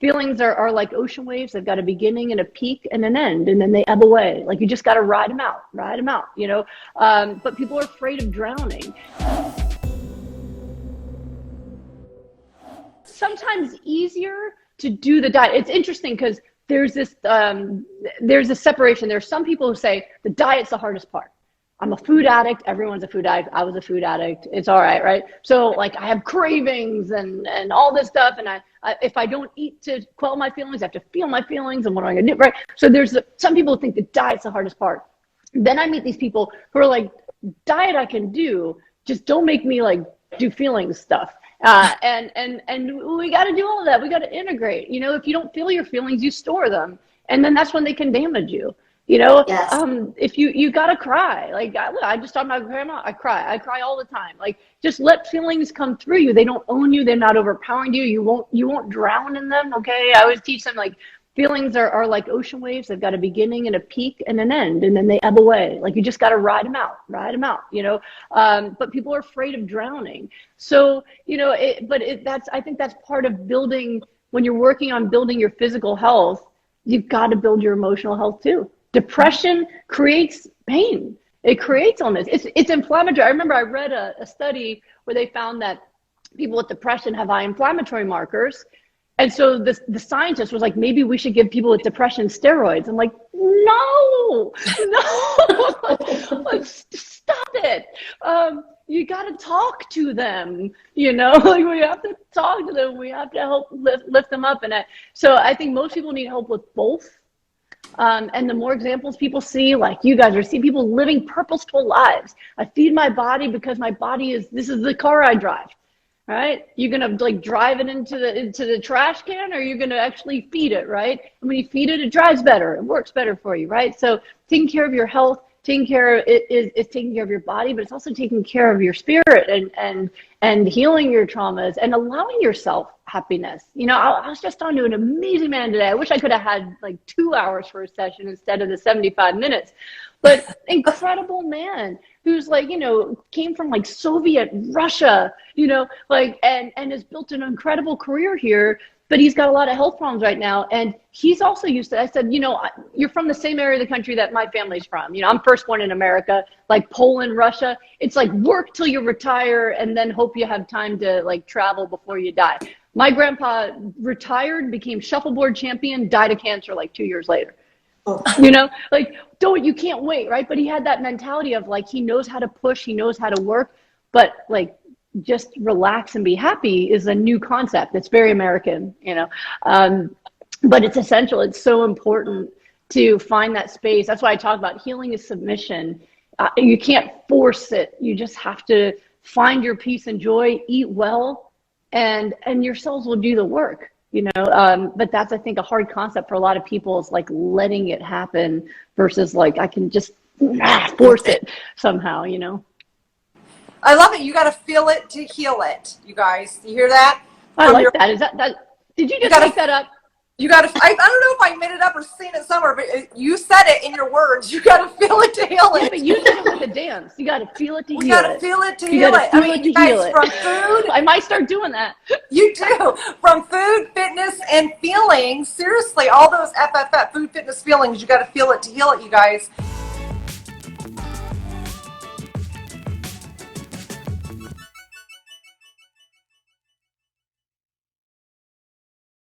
feelings are like ocean waves. They've got a beginning and a peak and an end, and then they ebb away. Like, you just got to ride them out, you know? But people are afraid of drowning. Sometimes easier to do the diet. It's interesting because there's a separation. There's some people who say the diet's the hardest part. I'm a food addict. Everyone's a food addict. I was a food addict. It's all right, right? So like I have cravings and all this stuff. And I if I don't eat to quell my feelings, I have to feel my feelings. And what am I going to do, right? So some people think the diet's the hardest part. Then I meet these people who are like, diet I can do, just don't make me like do feelings stuff. And we got to do all of that. We got to integrate. You know, if you don't feel your feelings, you store them. And then that's when they can damage you. You know, yes. If you gotta cry, like I just talked about grandma, I cry all the time. Like, just let feelings come through you. They don't own you. They're not overpowering you. You won't drown in them. Okay. I always teach them, like, feelings are like ocean waves. They've got a beginning and a peak and an end, and then they ebb away. Like, you just got to ride them out, you know? But people are afraid of drowning. So, you know, I think that's part of building, when you're working on building your physical health, you've got to build your emotional health too. Depression creates pain. It creates illness. It's inflammatory. I remember I read a study where they found that people with depression have high inflammatory markers. And so the scientist was like, maybe we should give people with depression steroids. I'm like, no, like, stop it. You got to talk to them, you know, like, we have to talk to them. We have to help lift them up. And so I think most people need help with both. And the more examples people see, like you guys are seeing people living purposeful lives. I feed my body because my body this is the car I drive, right? You're going to like drive it into the trash can, or you're going to actually feed it, right? And when you feed it, it drives better. It works better for you, right? So taking care of your health, taking care of it is taking care of your body, but it's also taking care of your spirit and healing your traumas and allowing yourself happiness. You know, I was just talking to an amazing man today. I wish I could have had like 2 hours for a session instead of the 75 minutes, but incredible man who's like, you know, came from like Soviet Russia, you know, like, and has built an incredible career here. But he's got a lot of health problems right now. And he's also used to, I said, you know, you're from the same area of the country that my family's from. You know, I'm firstborn in America, like Poland, Russia. It's like work till you retire and then hope you have time to like travel before you die. My grandpa retired, became shuffleboard champion, died of cancer like 2 years later. Oh. You know, like, you can't wait, right? But he had that mentality of like, he knows how to push, he knows how to work, but like, just relax and be happy is a new concept. It's very American, you know, but it's essential. It's so important to find that space. That's why I talk about healing is submission. You can't force it. You just have to find your peace and joy, eat well, and your cells will do the work, you know. But that's, I think, a hard concept for a lot of people, is like letting it happen versus like, I can just force it somehow, you know. I love it. You got to feel it to heal it, you guys. You hear that? I like that. Is that? Did you just make that up? You got to. I don't know if I made it up or seen it somewhere, but you said it in your words. You got to feel it to heal it. Yeah, but you did it with a dance. You got to feel it to heal it. You got to feel it to heal it. I mean, you guys, from food. I might start doing that. You do. From food, fitness, and feelings. Seriously, all those FFF, food, fitness, feelings. You got to feel it to heal it, you guys.